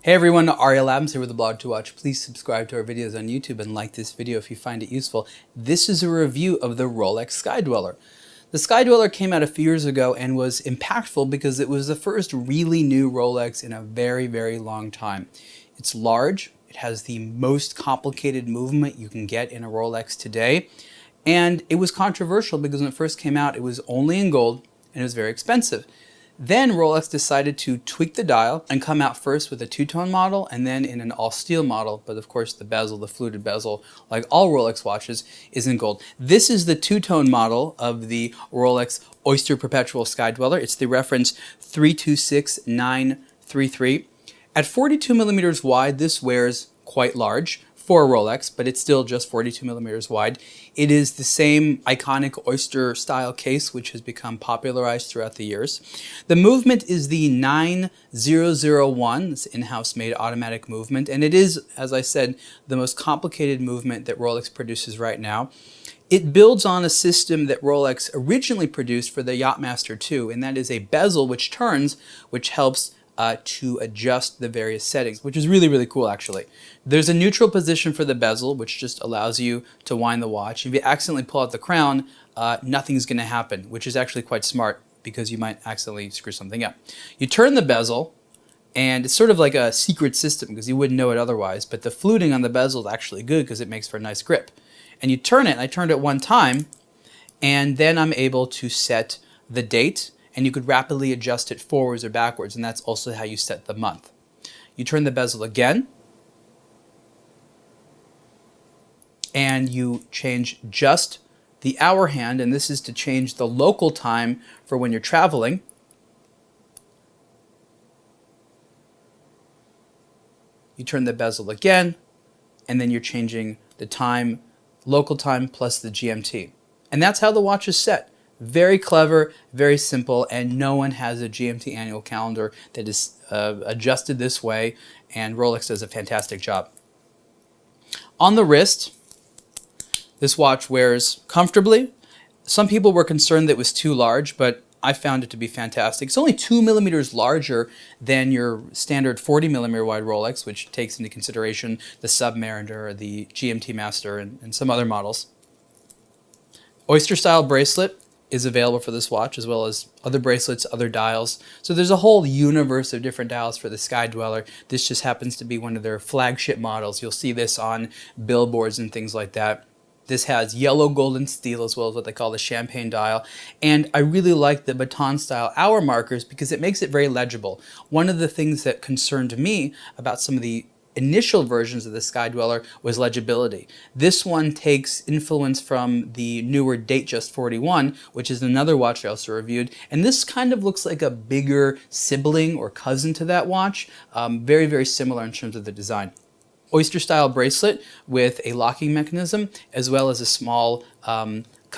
Hey everyone, Ariel Adams here with aBlogtoWatch. Please subscribe to our videos on YouTube and like this video if you find it useful. This is a review of the Rolex Sky-Dweller. The Sky-Dweller came out a few years ago and was impactful because it was the first really new Rolex in a very, very long time. It's large, it has the most complicated movement you can get in a Rolex today, and it was controversial because when it first came out it was only in gold and it was very expensive. Then Rolex decided to tweak the dial and come out first with a two-tone model and then in an all-steel model, but of course the bezel, the fluted bezel, like all Rolex watches, is in gold. This is the two-tone model of the Rolex Oyster Perpetual Sky-Dweller. It's the reference 326933. At 42 millimeters wide, this wears quite large for a Rolex, but it's still just 42 millimeters wide. It is the same iconic oyster style case which has become popularized throughout the years. The movement is the 9001, it's in-house made automatic movement, and it is, as I said, the most complicated movement that Rolex produces right now. It builds on a system that Rolex originally produced for the Yachtmaster 2, and that is a bezel which turns, which helps to adjust the various settings, which is really, really cool actually. There's a neutral position for the bezel, which just allows you to wind the watch. If you accidentally pull out the crown, nothing's going to happen, which is actually quite smart because you might accidentally screw something up. You turn the bezel, and it's sort of like a secret system because you wouldn't know it otherwise, but the fluting on the bezel is actually good because it makes for a nice grip. And you turn it, and I turned it one time, and then I'm able to set the date, and you could rapidly adjust it forwards or backwards, and that's also how you set the month. You turn the bezel again, and you change just the hour hand, and this is to change the local time for when you're traveling. You turn the bezel again, and then you're changing the time, local time plus the GMT. And that's how the watch is set. Very clever, very simple, and no one has a GMT annual calendar that is adjusted this way, and Rolex does a fantastic job. On the wrist, this watch wears comfortably. Some people were concerned that it was too large, but I found it to be fantastic. It's only 2 millimeters larger than your standard 40 millimeter wide Rolex, which takes into consideration the Submariner, the GMT Master, and some other models. Oyster style bracelet is available for this watch, as well as other bracelets, other dials. So there's a whole universe of different dials for the Sky-Dweller. This just happens to be one of their flagship models. You'll see this on billboards and things like that. This has yellow, gold, and steel, as well as what they call the champagne dial. And I really like the baton style hour markers because it makes it very legible. One of the things that concerned me about some of the initial versions of the Sky-Dweller was legibility. This one takes influence from the newer Datejust 41, which is another watch I also reviewed, and this kind of looks like a bigger sibling or cousin to that watch. Very, very similar in terms of the design. Oyster style bracelet with a locking mechanism, as well as a small,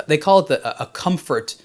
they call it a comfort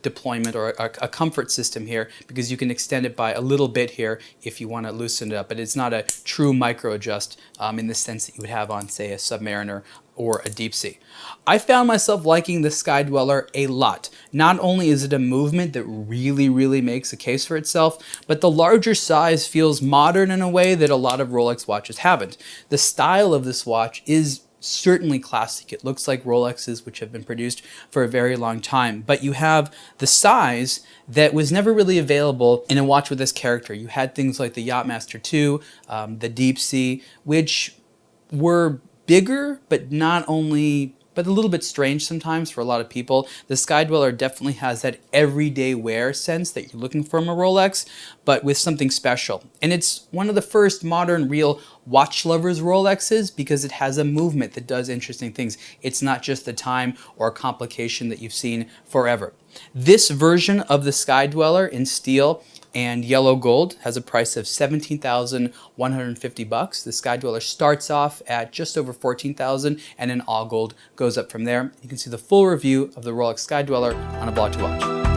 deployment or a comfort system here, because you can extend it by a little bit here if you want to loosen it up, but it's not a true micro adjust in the sense that you would have on, say, a Submariner or a Deep Sea. I found myself liking the Sky-Dweller a lot. Not only is it a movement that really, really makes a case for itself, but the larger size feels modern in a way that a lot of Rolex watches haven't. The style of this watch is certainly classic. It looks like Rolexes which have been produced for a very long time, but you have the size that was never really available in a watch with this character. You had things like the Yachtmaster 2, the Deep Sea, which were bigger, but a little bit strange sometimes for a lot of people. The Sky-Dweller definitely has that everyday wear sense that you're looking for from a Rolex, but with something special. And it's one of the first modern real watch lovers Rolexes because it has a movement that does interesting things. It's not just the time or complication that you've seen forever. This version of the Sky-Dweller in steel and yellow gold has a price of $17,150. The Sky-Dweller starts off at just over $14,000, and in all gold goes up from there. You can see the full review of the Rolex Sky-Dweller on aBlogtoWatch.